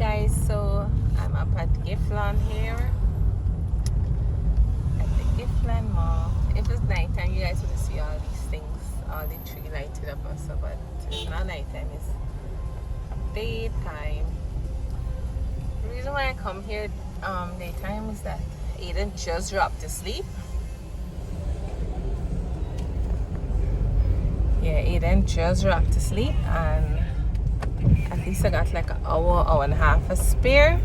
Guys, so I'm up at Giftland here at the Giftland Mall. If it's nighttime, you guys would see all these things, all the tree lighted up and stuff, but it's not nighttime, it's daytime. The reason why I come here daytime is that Aiden just dropped to sleep. Yeah, Aiden just dropped to sleep, and at least I got like an hour and a half a spare.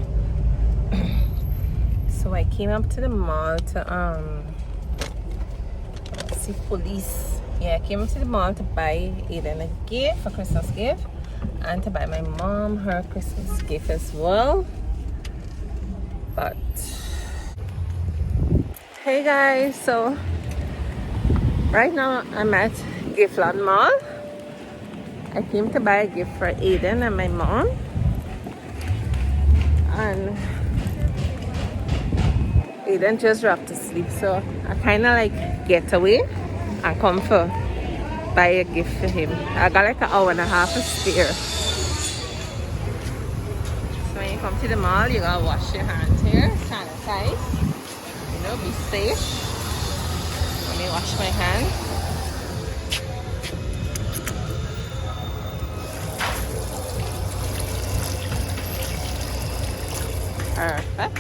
So I came up to the mall to see police. Yeah, I came up to the mall to buy Aiden a gift, a Christmas gift, and to buy my mom her Christmas gift as well. But hey guys, so right now I'm at Giftland Mall. I came to buy a gift for Aiden and my mom, and Aiden just dropped to sleep, so I kind of like get away and come for buy a gift for him. I got like an hour and a half to spare. So when you come to the mall, you gotta wash your hands here, sanitize, you know, be safe. Let me wash my hands. Perfect.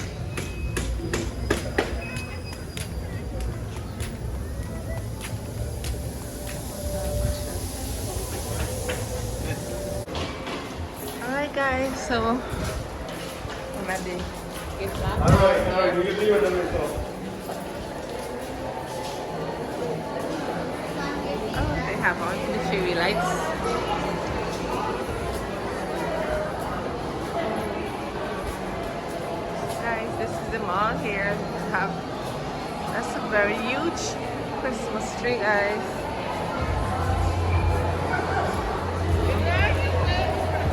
Alright guys, so I'm at the Giftland. Oh, they have on the fairy lights. This is the mall here. That's a very huge Christmas tree, guys.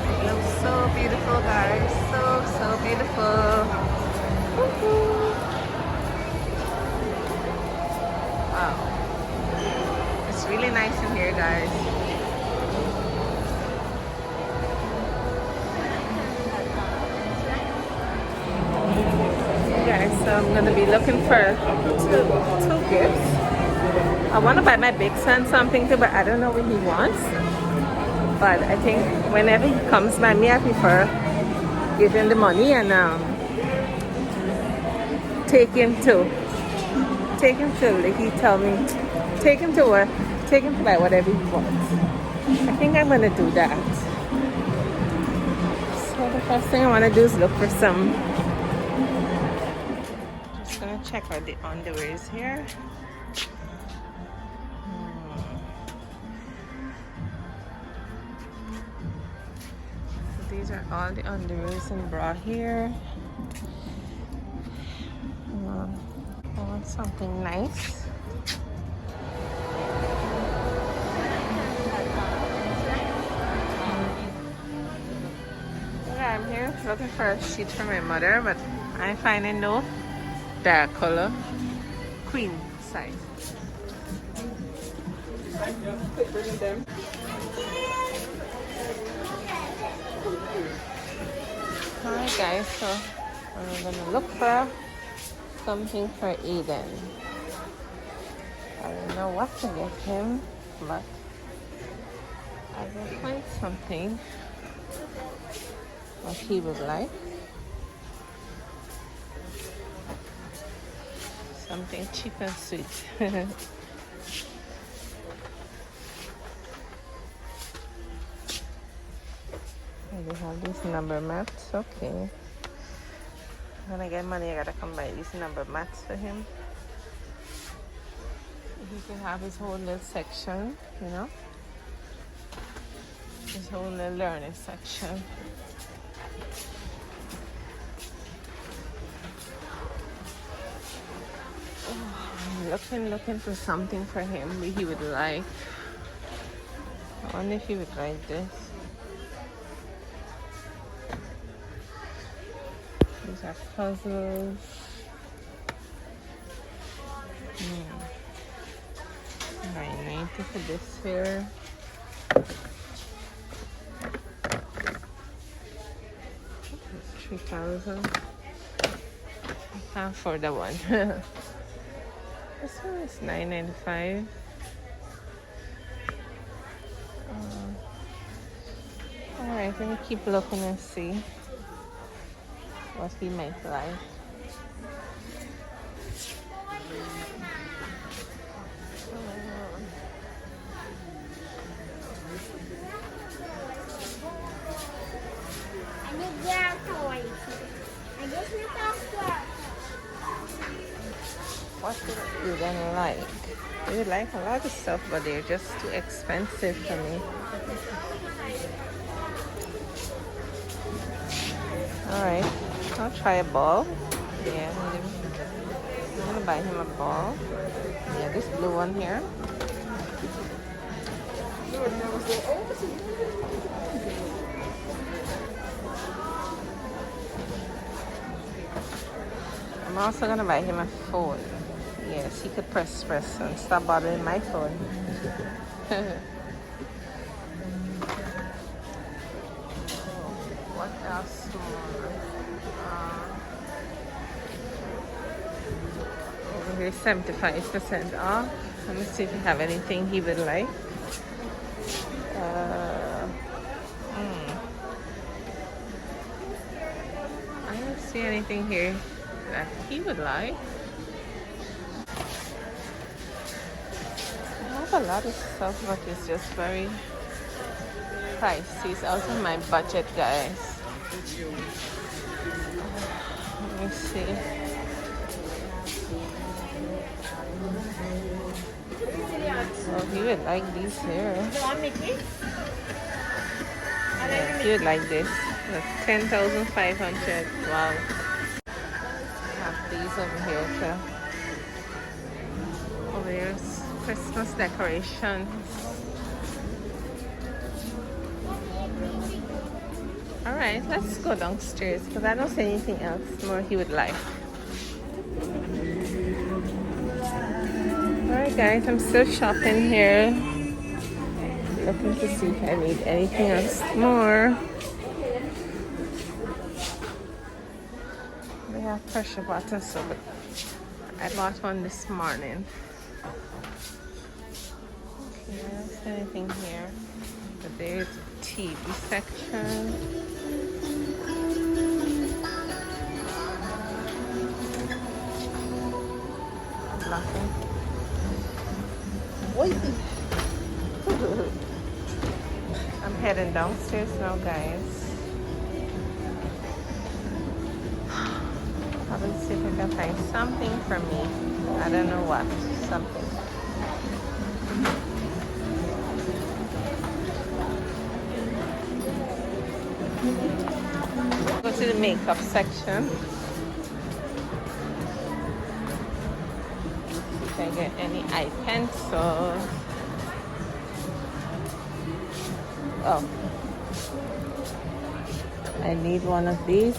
It looks so beautiful, guys. So beautiful. Woohoo. Wow. It's really nice in here, guys. So I'm gonna be looking for two gifts. I want to buy my big son something too, but I don't know what he wants. But I think whenever he comes by me, I prefer give him the money and take him to like he tell me, take him to buy whatever he wants. I think I'm gonna do that. So the first thing I want to do is look for some. Check out the underwears here. So these are all the underwears and bra here. I want something nice. Yeah, I'm here looking for a sheet for my mother, but I'm finding no dark color, queen size. Alright guys, so I'm gonna look for something for Aiden. I don't know what to get him, but I will find something what he would like. Something cheap and sweet. They have these number mats. Okay. When I get money, I gotta come buy these number mats for him. He can have his whole little section, you know, his whole little learning section. Looking for something for him he would like. I wonder if he would like this. These are puzzles. $9.90 for this here. 1,000. I can't afford that one. This one is $9.95. Alright, let me keep looking and see what he might like. What would you gonna like? They would like a lot of stuff, but they're just too expensive for me. Alright, I'll try a ball. Yeah, I'm gonna buy him a ball. Yeah, this blue one here. I'm also gonna buy him a phone. Yes, he could press and stop bothering my phone. What else more? Over here, 75% off. Let me see if you have anything he would like. I don't see anything here that he would like. I have a lot of stuff, but it's just very pricey. It's out of my budget, guys. Let me see. Oh, he would like these here. He would like this. That's 10,500. Wow. I have these over here too. Oh, there's Christmas decorations. Alright, let's go downstairs because I don't see anything else more he would like. Alright guys, I'm still shopping here. Looking to see if I need anything else more. They have pressure bottles, so I bought one this morning. Okay, I don't see anything here. But there's a TV section. Nothing. Wait. I'm heading downstairs now, guys. I'm gonna see if I can find something for me. I don't know what. Something. Go to the makeup section. If I get any eye pencils. Oh, I need one of these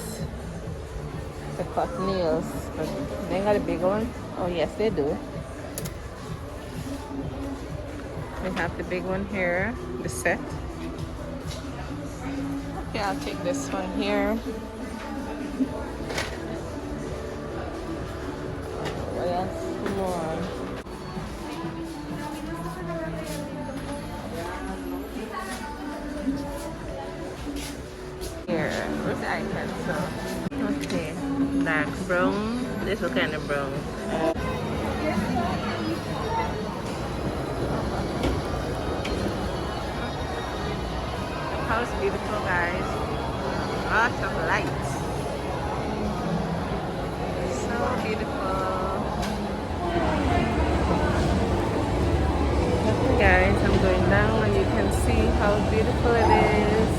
to cut nails, but they got a big one. Oh yes, they do. They have the big one here, the set. Okay, I'll take this one here. What else more? Here, where's the eye pencil? Okay, dark brown, little kind of brown. The house is beautiful, guys. Lots of lights. So beautiful. Okay, guys, I'm going down and you can see how beautiful it is.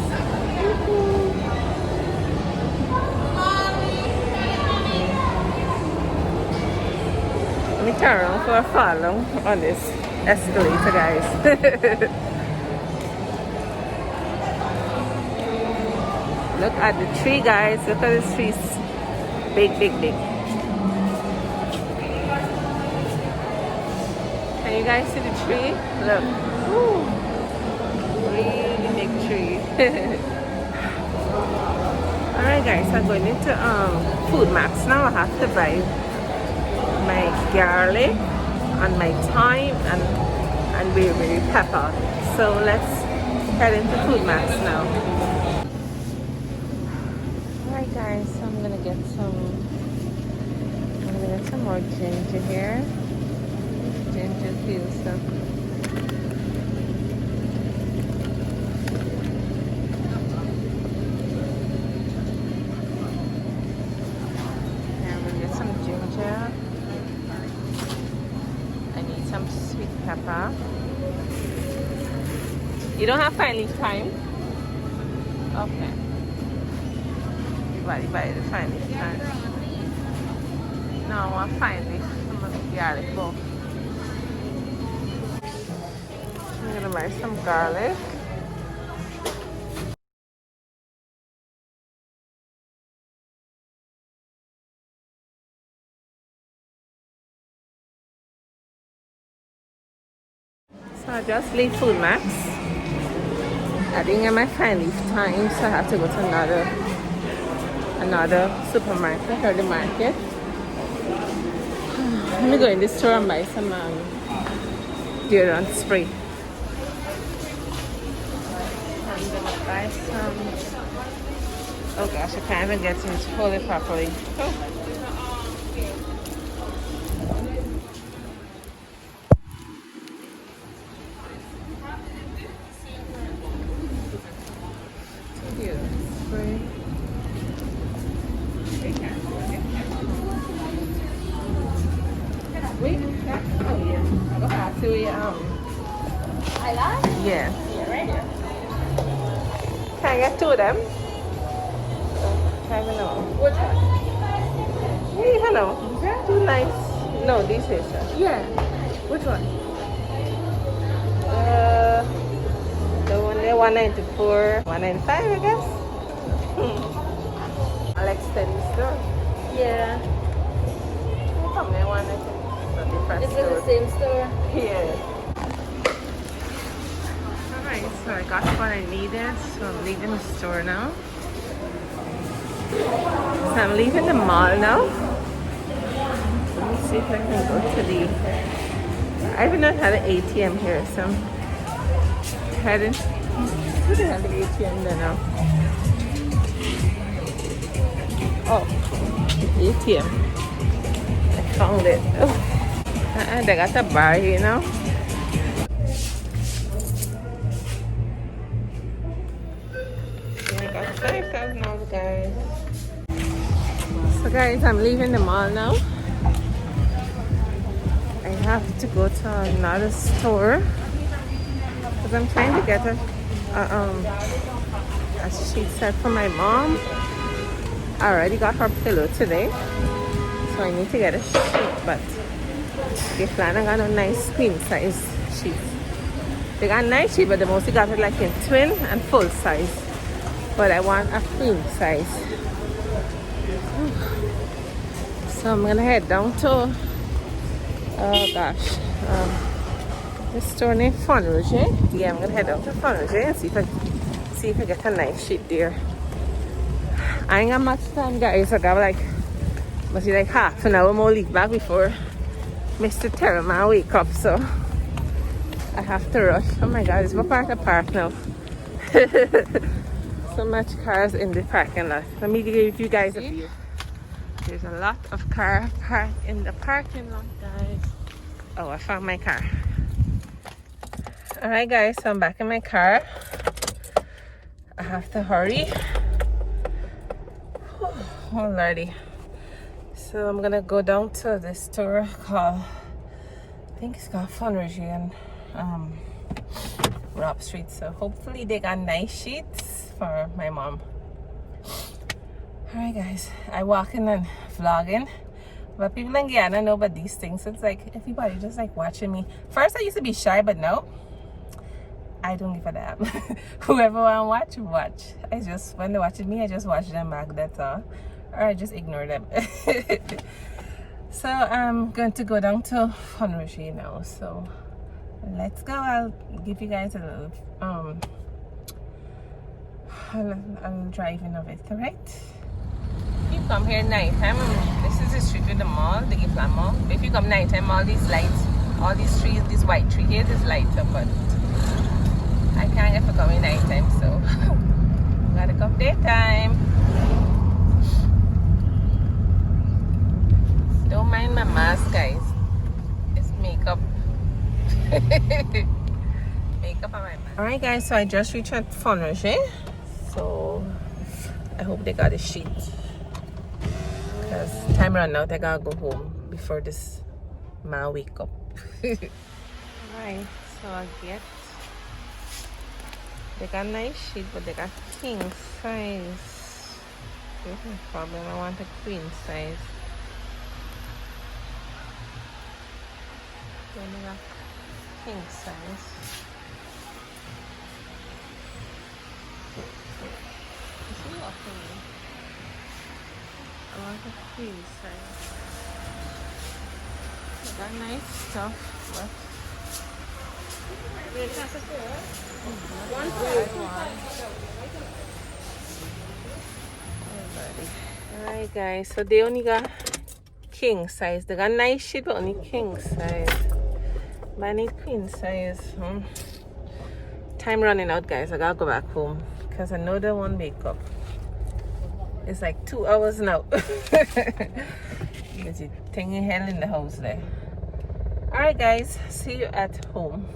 Let me turn around for a follow on this escalator, guys. Look at the tree, guys. Look at the trees. Big, big, big. Can you guys see the tree? Look. Woo. Really big tree. Alright guys, I'm going into Food Max now. I have to buy my garlic and my thyme and baby pepper. So let's head into Food Max now. Alright guys, so I'm gonna get some more ginger here. Ginger fuse. I need some sweet pepper. You don't have fine leaf thyme? Okay. Everybody buy the fine leaf thyme. No, I want fine leaf. I'm gonna garlic both. I'm gonna buy some garlic. So I just leave Food Max. I didn't get my fine leaf thyme, so I have to go to another supermarket or the market. Let me go in this store and buy some deodorant spray. I'm gonna buy some. Oh gosh, I can't even get it to hold it properly. Oh. Yeah. Right here. Can I get two of them? I don't know. Which one? Hey, hello. Two nice. No, this is. Yeah. Which one? The one there, 194, 195, I guess. I'll extend this store. Yeah. Come there, one. It's a different It's in store. the same store. Yeah. Alright, so I got what I needed, so I'm leaving the store now. So I'm leaving the mall now. Let me see if I can go to the... I have not had an ATM here, so I'm heading to the ATM there now. Oh, ATM. I found it. Oh. They got a bar here now. I got $5,000, guys. So guys, I'm leaving the mall now. I have to go to another store because I'm trying to get a sheet set for my mom. I already got her pillow today, so I need to get a sheet, but Giftland got a nice queen size sheet. They got a nice sheet, but they mostly got it like in twin and full size. But I want a queen size. So I'm gonna head down to this store named Fun Roger. Yeah, I'm gonna head down to Fun Roger and see if I get a nice sheet there. I ain't got much time, guys. I got must be like half an hour more leave back before Mr. Terraman wake up, so I have to rush. Oh my god, it's my park now. So much cars in the parking lot. Let me give you guys a view. There's a lot of cars parked in the parking lot, guys. Oh, I found my car. Alright guys, so I'm back in my car. I have to hurry. Oh lordy. So I'm gonna go down to this store called, I think it's called Fun Roger and Rob Street. So hopefully they got nice sheets for my mom. Alright guys, I walking and vlogging, but people in Guyana know about these things. It's like everybody just like watching me. First I used to be shy, but no, I don't give a damn. Whoever want to watch, I just, when they're watching me, I just watch them back, that's all, or I just ignore them. So I'm going to go down to Fun Roger now, so let's go. I'll give you guys a little and driving of it, alright? You come here nighttime, this is the street with the mall, the Giftland mall. But if you come nighttime, all these lights, all these trees, this white tree here, this lights up, but I can't get for coming nighttime, so gotta come daytime. Don't mind my mask, guys. It's makeup. Makeup on my mask. Alright guys, so I just reached at Fond Roger. So I hope they got a sheet. Because time run out, I gotta go home before this man wake up. Alright, so I get, they got nice sheet, but they got king size. Here's my problem, I want a queen size. They only got king size. Is he offering me? I want a queen size. They got nice stuff, but alright guys, so they only got king size. They got nice shit but only king size. But I need queen size. Time running out guys, I gotta go back home because I know they won't wake up. It's like 2 hours now. There's a thingy hell in the house there. Alright guys, see you at home.